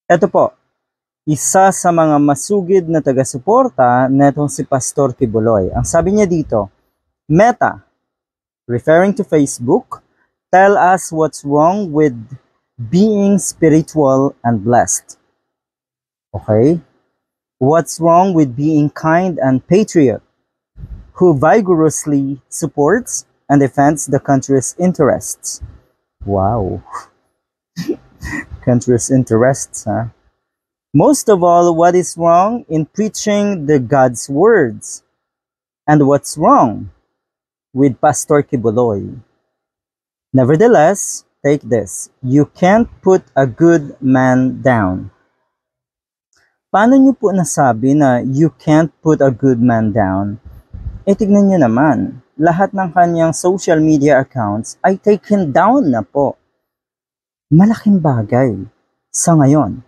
Ito po, isa sa mga masugid na taga-suporta netong si Pastor Kibuloy. Ang sabi niya dito, Meta, referring to Facebook, tell us what's wrong with being spiritual and blessed. Okay? What's wrong with being kind and patriot, who vigorously supports and defends the country's interests? Wow. Country's interests, huh? Most of all, what is wrong in preaching the God's words? And what's wrong with Pastor Kibuloy? Nevertheless, take this. You can't put a good man down. Paano niyo po nasabi na you can't put a good man down? Tignan niyo naman, lahat ng kanyang social media accounts ay taken down na po. Malaking bagay sa ngayon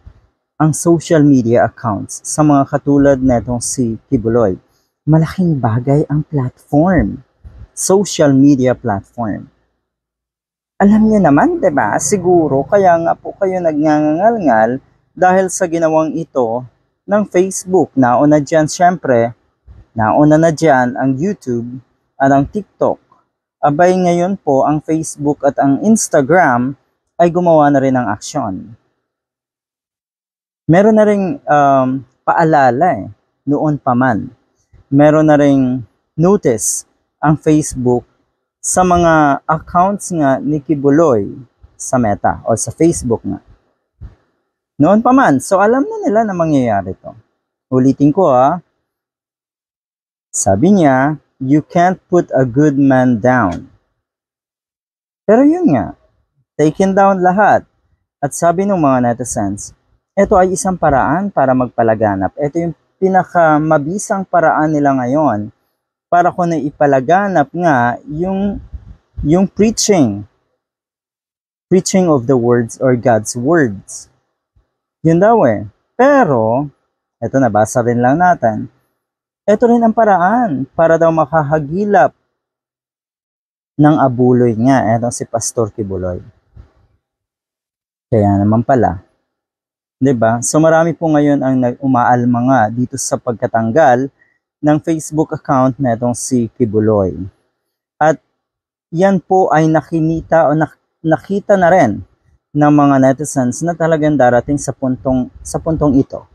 ang social media accounts sa mga katulad netong si Kibuloy. Malaking bagay ang platform, social media platform. Alam niyo naman, 'di ba? Siguro kaya nga po kayo nagngangangal dahil sa ginawang ito ng Facebook. Nauna dyan, syempre, nauna na dyan ang YouTube at ang TikTok. Abay ngayon po ang Facebook at ang Instagram ay gumawa na rin ng aksyon. Meron na ring paalala noon pa man. Meron na ring notice ang Facebook sa mga accounts nga ni Kibuloy sa Meta o sa Facebook nga. Noon pa man, so alam na nila na mangyayari to. Ulitin ko sabi niya, you can't put a good man down. Pero yun nga, taken down lahat. At sabi ng mga netizens, ito ay isang paraan para magpalaganap. Ito yung pinakamabisang paraan nila ngayon para kung naipalaganap nga yung preaching of the words or God's words. Yun daw Pero, ito nabasa rin lang natin, ito rin ang paraan para daw makahagilap ng abuloy nga. Ito si Pastor Kibuloy. Kaya naman pala. 'Di ba? So marami po ngayon ang umaalma nga dito sa pagkatanggal ng Facebook account na itong si Kibuloy. At yan po ay nakita na rin ng mga netizens na talagang darating sa puntong ito.